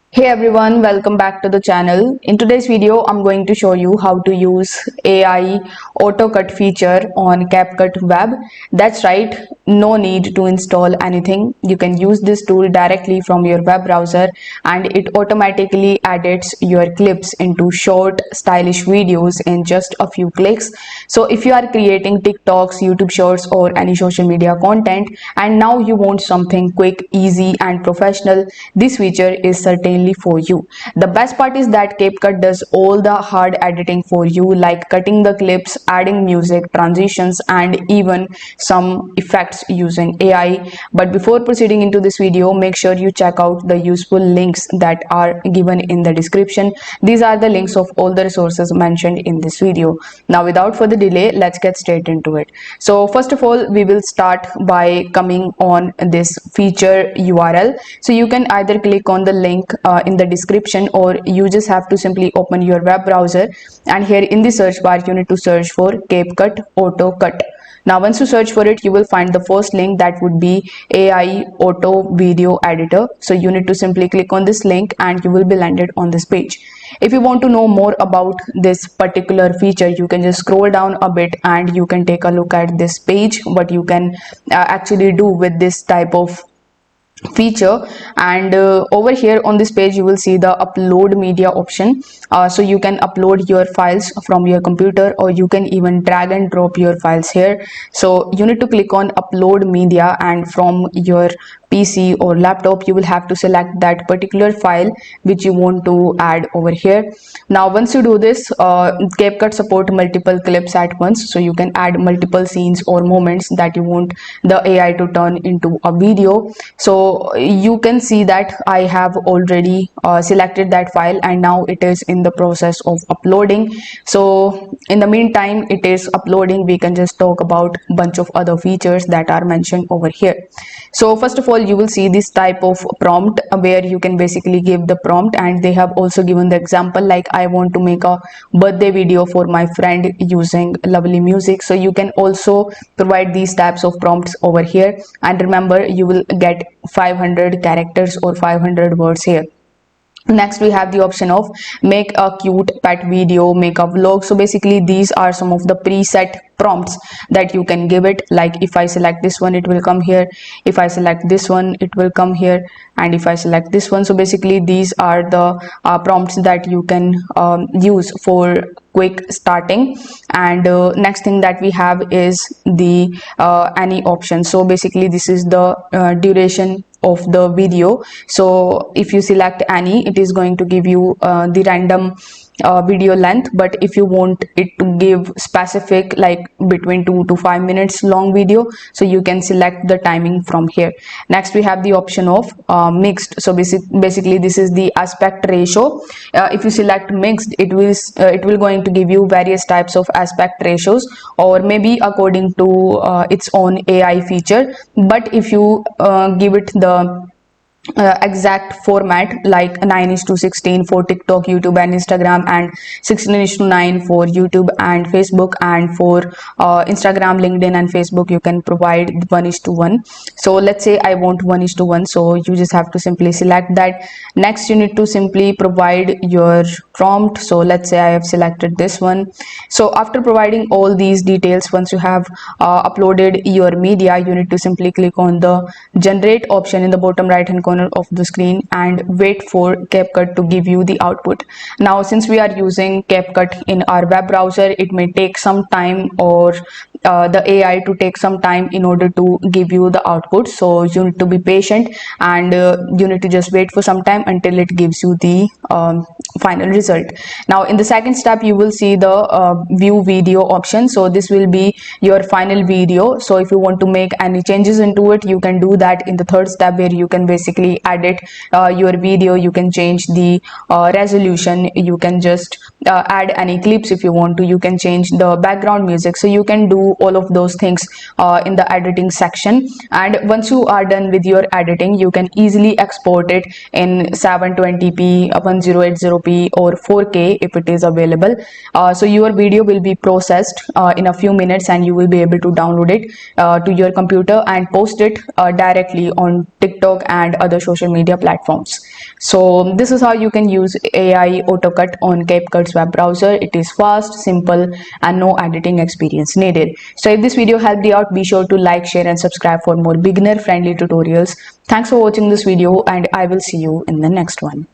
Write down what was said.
Hey everyone, welcome back to the channel. In today's video, I'm going to show you how to use AI auto cut feature on Capcut web. That's right, no need to install anything. You can use this tool directly from your web browser and it automatically edits your clips into short, stylish videos in just a few clicks. So if you are creating TikToks, YouTube shorts or any social media content and now you want something quick, easy and professional, this feature is certainly for you. The best part is that CapCut does all the hard editing for you, like cutting the clips, adding music, transitions, and even some effects using AI. But before proceeding into this video, make sure you check out the useful links that are given in the description. These are the links of all the resources mentioned in this video. Now, without further delay, let's get straight into it. So, first of all, we will start by coming on this feature URL. So, you can either click on the link in the description or you just have to simply open your web browser, and here in the search bar you need to search for CapCut Auto Cut. Now once you search for it, you will find the first link, that would be AI Auto Video Editor. So you need to simply click on this link and you will be landed on this page. If you want to know more about this particular feature, you can just scroll down a bit and you can take a look at this page, what you can actually do with this type of feature. And over here on this page you will see the upload media option. So you can upload your files from your computer or you can even drag and drop your files here. So you need to click on upload media, and from your PC or laptop you will have to select that particular file which you want to add over here. Now once you do this, CapCut support multiple clips at once, so you can add multiple scenes or moments that you want the AI to turn into a video. So you can see that I have already selected that file and now it is in the process of uploading. So in the meantime it is uploading, we can just talk about a bunch of other features that are mentioned over here. So first of all, you will see this type of prompt where you can basically give the prompt, and they have also given the example like I want to make a birthday video for my friend using lovely music. So you can also provide these types of prompts over here, and remember you will get 500 characters or 500 words here. Next we have the option of make a cute pet video, make a vlog. So basically these are some of the preset prompts that you can give it, like if I select this one it will come here, if I select this one it will come here, and if I select this one. So basically these are the prompts that you can use for quick starting. And next thing that we have is the any option. So basically this is the duration of the video. So if you select any, it is going to give you the random video length, but if you want it to give specific like between 2 to 5 minutes long video, so you can select the timing from here. Next we have the option of mixed. So basically this is the aspect ratio. If you select mixed, it will going to give you various types of aspect ratios, or maybe according to its own AI feature. But if you give it the exact format like 9:16 for TikTok, YouTube and Instagram, and 16:9 for YouTube and Facebook, and for Instagram, LinkedIn and Facebook you can provide 1:1. So let's say I want 1:1, so you just have to simply select that. Next you need to simply provide your prompt. So let's say I have selected this one. So after providing all these details, once you have uploaded your media, you need to simply click on the generate option in the bottom right hand corner of the screen and wait for CapCut to give you the output. Now since we are using CapCut in our web browser, it may take some time, or the AI to take some time in order to give you the output. So you need to be patient, and you need to just wait for some time until it gives you the final result. Now in the second step you will see the view video option. So this will be your final video. So if you want to make any changes into it, you can do that in the third step, where you can basically edit your video. You can change the resolution, you can just add any clips if you want to, you can change the background music. So you can do all of those things in the editing section. And once you are done with your editing, you can easily export it in 720p, 1080p or 4K if it is available. So your video will be processed in a few minutes, and you will be able to download it to your computer and post it directly on TikTok and other social media platforms. So this is how you can use AI AutoCut on CapCut's web browser. It is fast, simple, and no editing experience needed. So if this video helped you out, be sure to like, share, and subscribe for more beginner friendly tutorials. Thanks for watching this video, and I will see you in the next one.